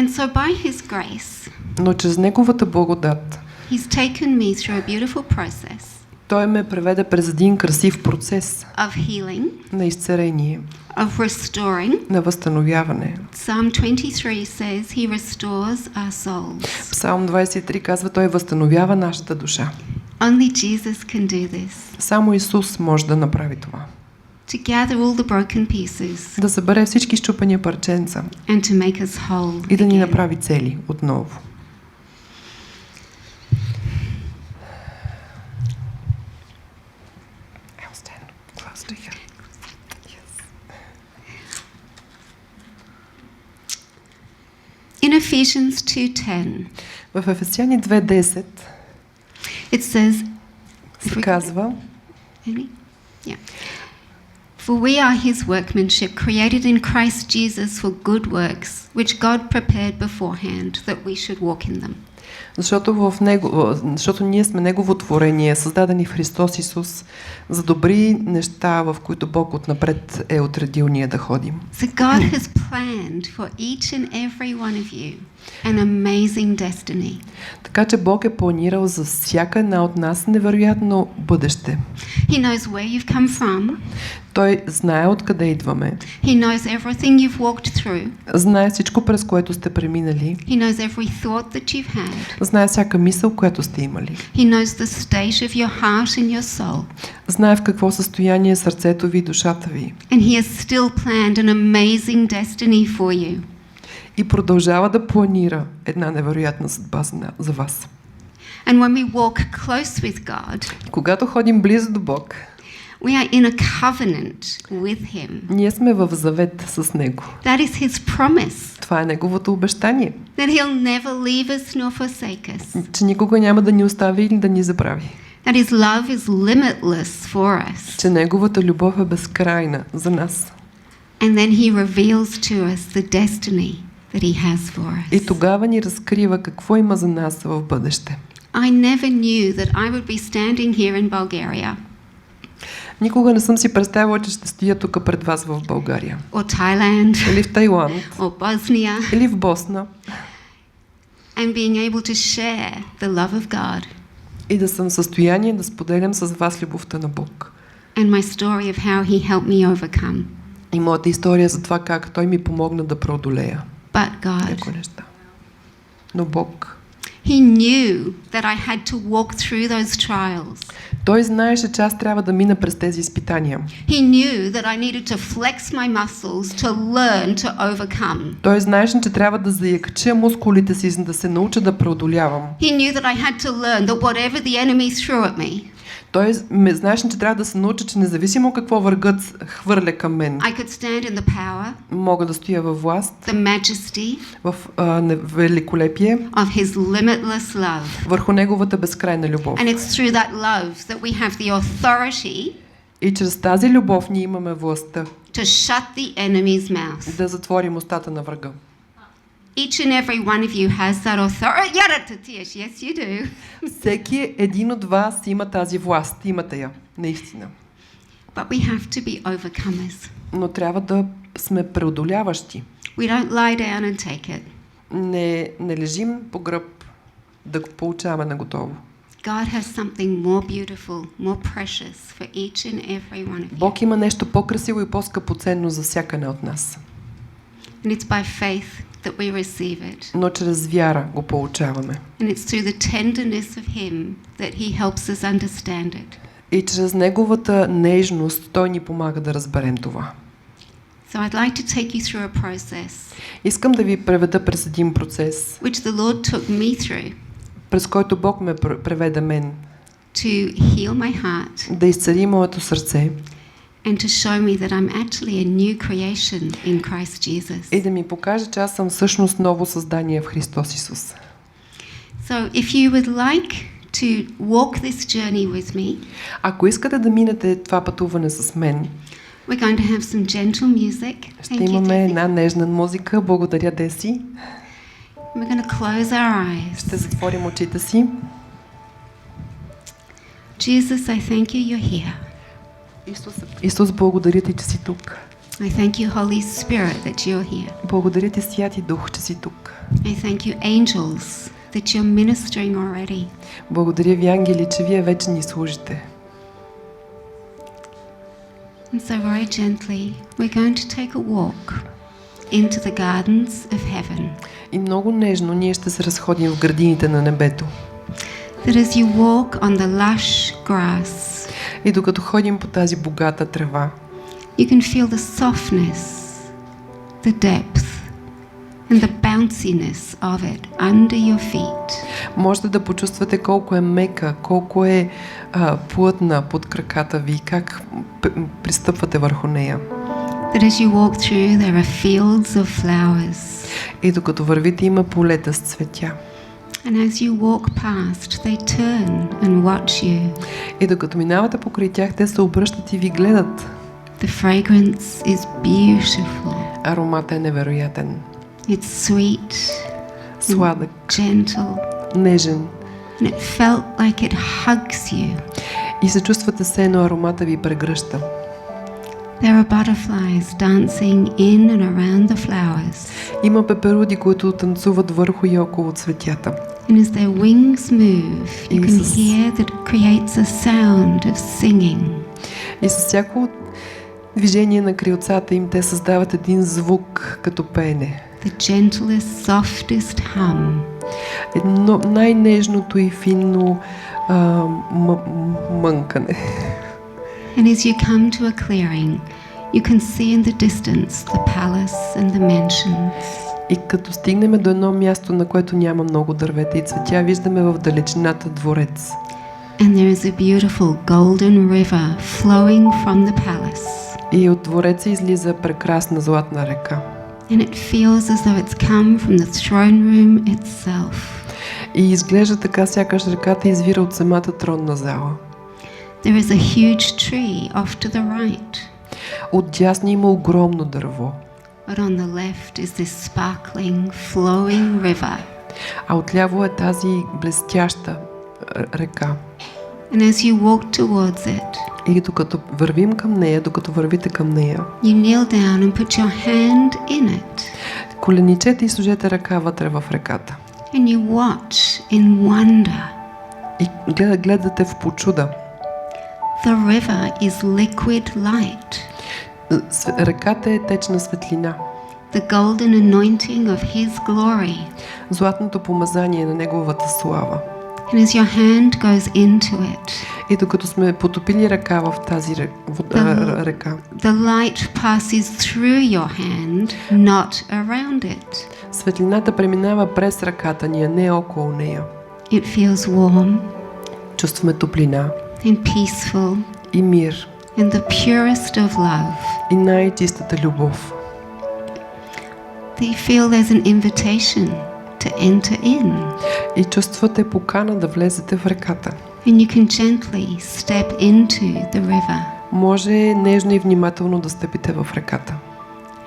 And so by his grace, Но чрез Неговата благодат he's taken me through a beautiful process Той ме преведе през един красив процес of healing, на изцеление, of restoring. на възстановяване. Psalm 23 says he restores our souls. Псалм 23 казва, Той възстановява нашата душа. Only Jesus can do this. Само Исус може да направи това. To gather all the broken pieces Да събере всички счупени парченца and to make us whole и да ни again. направи цели отново. In Ephesians 2:10, В Ефесяни 2:10 it says, се казва, Any? Yeah. For we are his workmanship, created in Christ Jesus for good works, which God prepared beforehand that we should walk in them. защото ние сме Негово творение, създадени в Христос Исус, за добри неща, в които Бог отнапред е отредил ние да ходим. So God has planned for each and every one of you an amazing destiny. Така че Бог е планирал за всяка една от нас невероятно бъдеще. He knows where you've come from. Той знае откъде идваме. He knows everything you've walked through. Знае всичко, през което сте преминали. He knows every thought that you've had. Знае всяка мисъл, която сте имали. He knows the state of your heart and your soul. Знае в какво състояние е сърцето ви и душата ви. And he has still planned an amazing destiny for you. И продължава да планира една невероятна съдба за вас. And when we walk close with God, Когато ходим близо до Бог, we are in a covenant with him. ние сме в завет с Него. That is his promise. Това е Неговото обещание, That he'll never leave us nor forsake us. че никога няма да ни остави или да ни забрави. That his love is limitless for us. Че Неговата любов е безкрайна за нас. And then he reveals to us the destiny that he has for us. И тогава ни разкрива какво има за нас в бъдеще. I never knew that I would be standing here in Bulgaria. Никога не съм си представила, че ще стоя тук пред вас в България. Or Thailand. Или в Тайланд. Or Bosnia. Или в Босна. And being able to share the love of God. И да съм в състояние да споделям с вас любовта на Бог. And my story of how he helped me overcome. И моята история за това как Той ми помогна да преодолея But God, някои неща. Но Бог, he knew that I had to walk through those trials. Той знаеше, че аз трябва да мина през тези изпитания. He knew that I needed to flex my muscles to learn to overcome. Той знаеше, че трябва да заякча мускулите си, за да се науча да преодолявам. He knew that I had to learn that whatever the enemy threw at me, Той знаеше, че трябва да се науча, че независимо какво врагът хвърля към мен, I could stand in the power, мога да стоя във власт, the majesty в великолепие, of his limitless love. върху Неговата безкрайна любов. And it's through that love that we have the authority И чрез тази любов ние имаме властта to shut the enemy's mouth. да затворим устата на врага. Each and every one of you has that authority. Yes, you do. Всеки един от вас има тази власт, имате я, наистина. But we have to be overcomers. Но трябва да сме преодоляващи. We don't lie down and take it. Не лежим по гръб да го получаваме на готово. God has something more beautiful, more precious for each and every one of you. Бог има нещо по-красиво и по-скъпоценно за всяка една от нас. And it's by faith that we receive it. Но чрез вяра го получаваме. And it's through the tenderness of him that he helps us understand it. И чрез Неговата нежност Той ни помага да разберем това. So I'd like to take you through a process. Искам да ви преведа през един процес, Which the Lord took me through. През който Бог ме преведе мен. To heal my heart. Да изцели моето сърце. And to show me that I'm actually a new creation in Christ Jesus. И да ми покаже, че аз съм всъщност ново създание в Христос Исус. So if you would like to walk this journey with me, ако искате да минете това пътуване с мен, we're going to have some gentle music. ще имаме една нежна музика. Благодаря, Деси. We're going to close our eyes. Ще затворим очите си. Jesus, I thank you you're here. Исус, благодаря ти, че си тук. I thank you, Holy Spirit, that you're here. Благодаря ти, Святи Дух, че си тук. I thank you, angels, that you're ministering already. Благодаря ви, ангели, че вие вече ни служите. And so very gently, we're going to take a walk into the gardens of heaven. И много нежно ние ще се разходим в градините на небето. That as you walk on the lush grass, И докато ходим по тази богата трева, you can feel the softness, the depth, and the bounciness of it under your feet. можете да почувствате колко е мека, колко е плътна под краката ви, как пристъпвате върху нея. That as you walk through, there are fields of flowers. И докато вървите, има полета с цветя. And as you walk past, they turn and watch you. И докато минавате покрай тях, те се обръщат и ви гледат. The fragrance is beautiful. Ароматът е невероятен. It's sweet, Сладък, gentle, нежен. and it felt like it hugs you. И се чувствате все едно аромата ви прегръща. There are butterflies dancing in and around the flowers. Има пеперуди, които танцуват върху и около цветята. And as their wings move, you can Jesus. hear that it creates a sound of singing. И с всяко движение на крилцата им те създават един звук като пеене. The gentlest, softest hum. Едно най-нежното и финно мънкане. And as you come to a clearing, you can see in the distance the palace and the mansions. И като стигнем до едно място, на което няма много дървета и цветя, виждаме в далечината дворец. And there is a beautiful golden river flowing from the palace. И от двореца излиза прекрасна златна река. And it feels as though it's come from the throne room itself. И изглежда така, сякаш реката извира от самата тронна зала. There is a huge tree off to the right. Отдясно има огромно дърво, But on the left is this sparkling, flowing river. а отляво е тази блестяща река. And as you walk towards it, И докато вървим към нея, докато вървите към нея, you kneel down and put your hand in it. коленичете и сложете ръка вътре в реката. And you watch in wonder. И гледате в почуда. The river is liquid light. Реката е течна светлина. The golden anointing of His glory. Златното помазание на Неговата слава. And as your hand goes into it, И докато сме потопили ръка в тази река, the light passes through your hand, not around it. светлината преминава през ръката ни, а не около нея. It feels warm Чувстваме топлина and peaceful и мир and the purest of love. и най-чистата любов. That you feel there's an invitation to enter in. И чувствате покана да влезете в реката. And you can gently step into the river. Може нежно и внимателно да стъпите в реката.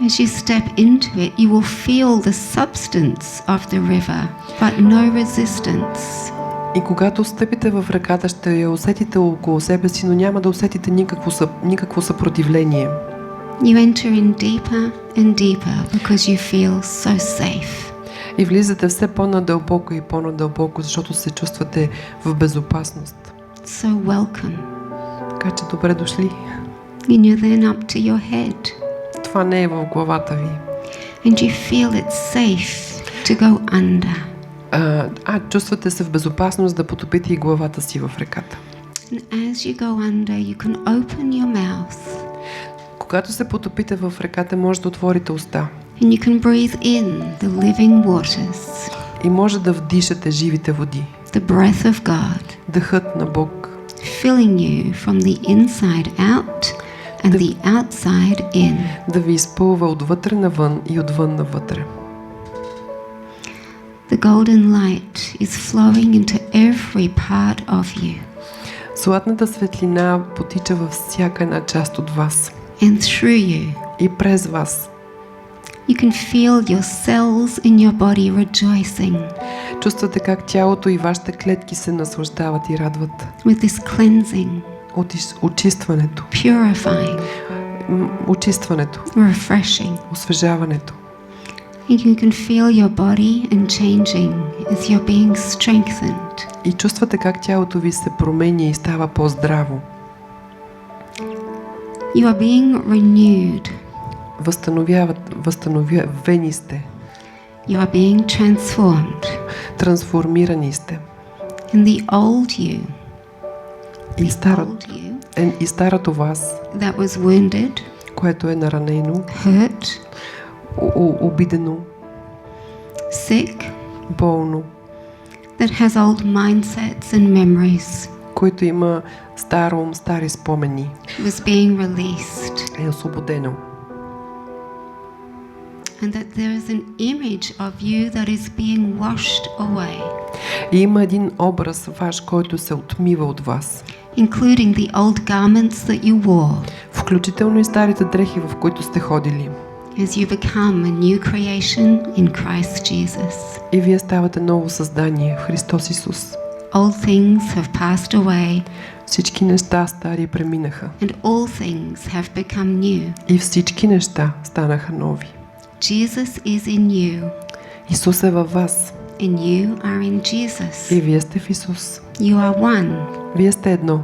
As you step into it, you will feel the substance of the river, but no resistance. И когато стъпите в реката, ще я усетите около себе си, но няма да усетите никакво съпротивление. You enter in deeper and deeper because you feel so safe. И влизате все по-надълбоко и по-надълбоко, защото се чувствате в безопасност. So welcome. Така че добре дошли. And you're then up to your head. Това не е в главата ви. And you feel it's safe to go under. Чувствате се в безопасност да потопите и главата си в реката. And as you go under, you can open your mouth. Когато се потопите в реката, може да отворите уста. And you can breathe in the living waters, И може да вдишате живите води. the breath of God, Дъхът на Бог. filling you from the inside out and the outside in. Да ви изпълва отвътре навън и отвън навътре. The golden light is flowing into every part of you. Златната светлина потича във всяка една част от вас. And through you, И през вас. you can feel your cells in your body rejoicing Чувствате как тялото и вашите клетки се наслаждават и радват with this cleansing, от очистването, purifying, очистването, refreshing. освежаването. And you can feel your body and changing as you're being strengthened. И чувствате как тялото ви се променя и става по-здраво. You are being renewed. Възстановени сте. You are being transformed. Трансформирани сте. And the old you, И old you старото вас, that was wounded, което е наранено, hurt, обидено, sick, болно, that has old mindsets and memories, който има стар ум, стари спомени, was being released. е освободено. And that there is an image of you that is being washed away, И има един образ ваш, който се отмива от вас, including the old garments that you wore, включително и старите дрехи, в които сте ходили. as you become a new creation in Christ Jesus. И вие ставате ново създание в Христос Исус. Old things have passed away, Всички неща стари преминаха. and all things have become new. И всички неща станаха нови. Jesus is in you, Исус е във вас. and you are in Jesus. И вие сте в Исус. You are one. Вие сте едно.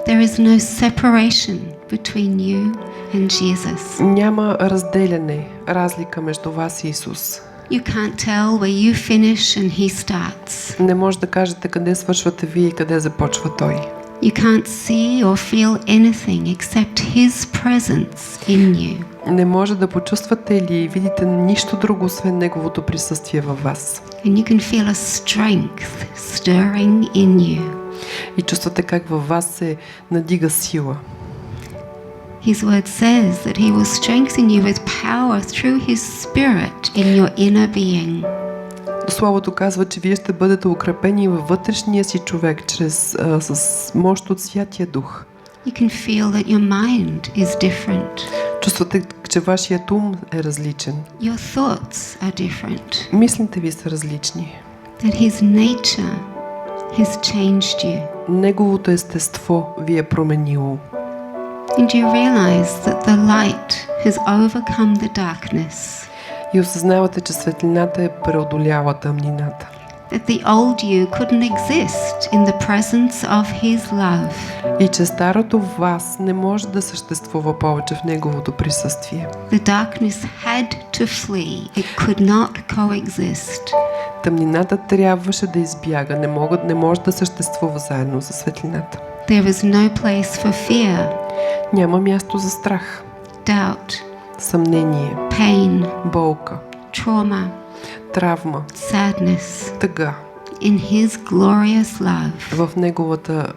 There is no separation between you and Jesus. Няма разделяне, разлика между вас и Исус. You can't tell where you finish and he starts. Не може да кажете къде свършвате вие и къде започва Той. You can't see or feel anything except his presence in you. Не може да почувствате или видите нищо друго, освен Неговото присъствие във вас. And you can feel a strength stirring in you. И чувствате как във вас се надига сила. His word says that he will strengthen you with power through his spirit in your inner being. Словото казва, че вие ще бъдете укрепени във вътрешния си човек с мощ от Святия Дух. You can feel that your mind is different. Чувствате, че вашият ум е различен. Your thoughts are different. Мислите ви са различни. That his nature has changed you. Неговото естество ви е променило. And you realize that the light has overcome the darkness. И осъзнавате, че светлината е преодоляла тъмнината. That the old you couldn't exist in the presence of his love. И че старото в вас не може да съществува повече в Неговото присъствие. The darkness had to flee. It could not coexist. Тъмнината трябваше да избяга, не може да съществува заедно със светлината. There is no place for fear, Няма място за страх, doubt, съмнение, pain, болка, trauma, травма, sadness. тъга. In his glorious love, В Неговата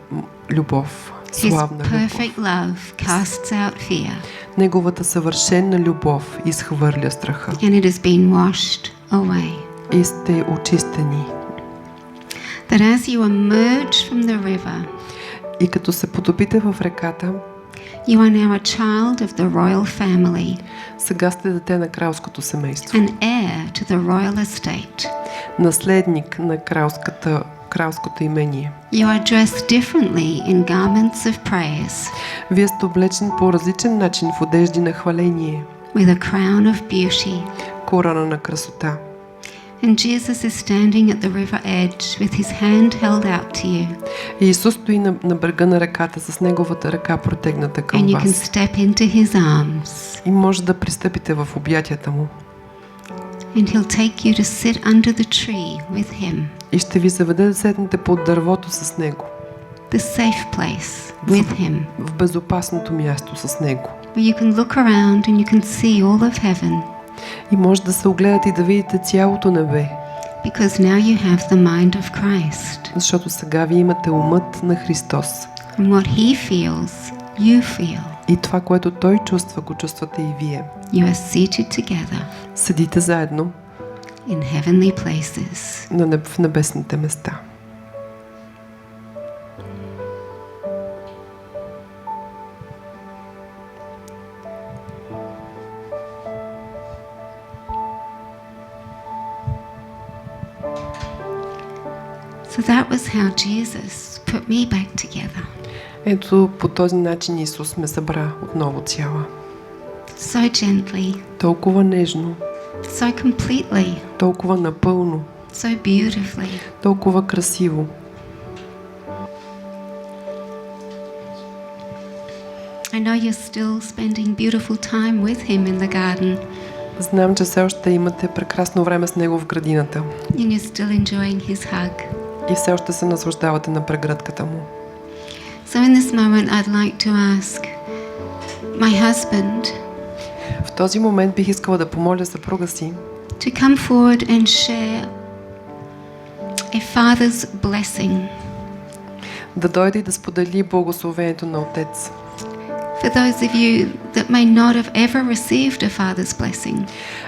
любов, his славна любов. perfect love casts out fear, Неговата съвършена любов изхвърля страха. and it has been washed away. И сте очистени. That as you emerge from the river, И като се потопите в реката, you are now a child of the royal family, сега сте дете на кралското семейство. an heir to the royal estate. Наследник на кралското имение. You are dressed differently in garments of praise, Вие сте облечен по различен начин в одежди на хваление, with a crown of beauty. корона на красота. And Jesus is standing at the river edge with his hand held out to you. И Исус стои на брега на реката с Неговата ръка протегната към And you can вас. step into his arms. И може да пристъпите в обятията Му. And he'll take you to sit under the tree with him. И ще ви заведе да седнете под дървото с Него. The safe place with him. В безопасното място с Него. Where you can look around and you can see all of heaven. И може да се огледате и да видите цялото небе. Because now you have the mind of Christ. Защото сега ви имате умът на Христос. And what he feels, you feel. И това, което Той чувства, го чувствате и вие. You are seated together Седите заедно in heavenly places. в небесните места. So that was how Jesus put me back together. Ето по този начин Исус ме събра отново цяла. so gently, толкова нежно, so completely, толкова напълно, so beautifully. толкова красиво. I know you're still spending beautiful time with him in the garden, Знам, че все още имате прекрасно време с него в градината and you're still enjoying his hug. и все още се наслаждавате на прегръдката му. So in this moment, I'd like to ask my husband В този момент бих искала да помоля съпруга си to come forward and share a father's blessing да дойде и да сподели благословението на Отец. for those of you that may not have ever received a father's blessing,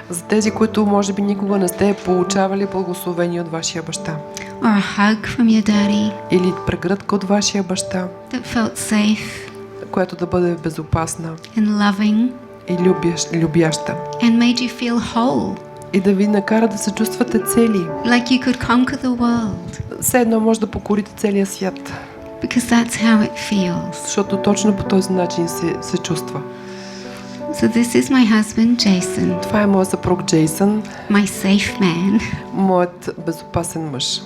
За тези, които може би никога не сте получавали благословение от вашия баща. or a hug from your daddy Или прегръдка от вашия баща, that felt safe която да бъде безопасна and loving и любяща. and made you feel whole, И да ви накара да се чувствате цели. like you could conquer the world, Все едно може да покорите целия свят. because that's how it feels. Защото точно по този начин се чувства. So this is my husband, Jason, Това е моят съпруг Джейсън, my safe man, моят безопасен мъж.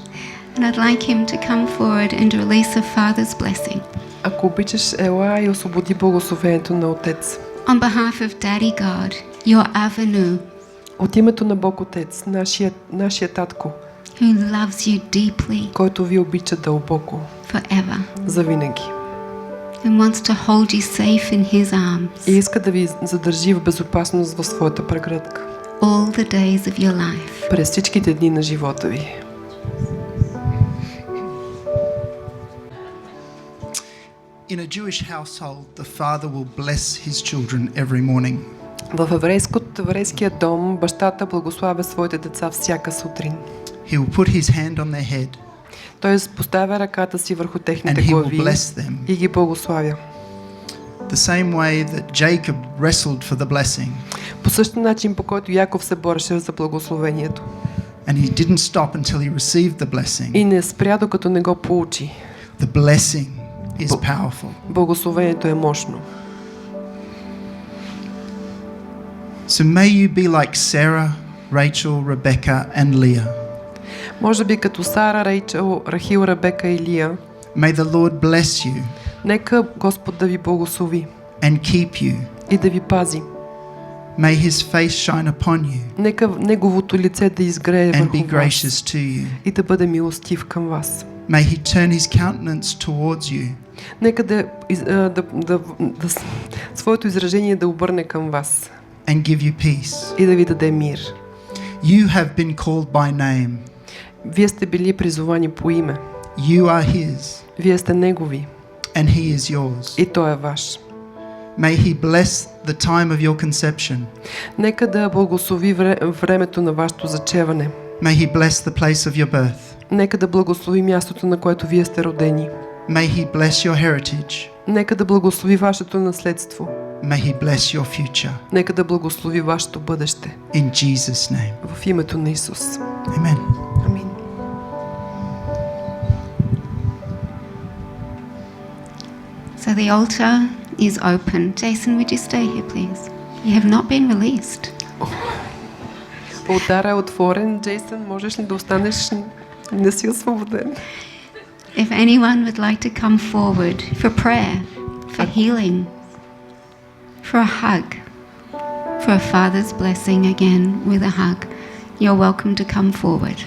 and I'd like him to come forward and release a father's blessing Ако обичаш, ела и освободи благословението на Отец. on behalf of Daddy God, your avenue, От името на Бог Отец, нашия татко, who loves you deeply който ви обича дълбоко, forever завинаги. and wants to hold you safe in his arms И иска да ви задържи в безопасност в своята прегръдка all the days of your life. през всичките дни на живота ви. In a Jewish household, the father will bless his children every morning. В еврейския дом бащата благославя своите деца всяка сутрин. He will put his hand on their head Той поставя ръката си върху and техните he will глави bless them. и ги благославя. The same way that Jacob wrestled for the blessing По същия начин, по който Яков се бореше за благословението. and he didn't stop until he received the blessing. И не спря, докато не го получи. The blessing is powerful. Благословението е мощно. So may you be like Sarah, Rachel, Rebecca and Leah. Може би като Сара, Рейчел, Рахил, Ребека и Лия. May the Lord bless you Нека Господ да ви благослови and keep you. и да ви пази. May his face shine upon you Нека Неговото лице да изгрее and върху be вас gracious to you. и да бъде милостив към вас. May he turn his countenance towards you Нека своето изражение да обърне към вас and give you peace. и да ви даде мир. You have been called by name. Вие сте били призовани по име. You are his Вие сте Негови and he is yours. и Той е ваш. May he bless the time of your conception. Нека да благослови времето на вашето зачеване. May he bless the place of your birth. Нека да благослови мястото, на което вие сте родени. May he bless your heritage. Нека да благослови вашето наследство. May he bless your future. Нека да благослови вашето бъдеще. In Jesus' name. В името на Исус. Amen. Амин. So the altar is open. Jason, would you stay here, please? You have not been released. Олтара е отворен. Джейсън, можеш ли да останеш? Не си освободен. If anyone would like to come forward for prayer, for healing, for a hug, for a father's blessing again with a hug, you're welcome to come forward.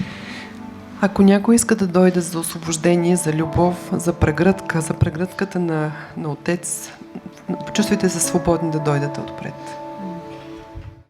Ако някой иска да дойде за освобождение, за любов, за прегръдката на Отец, чувствайте се свободни да дойдете отпред.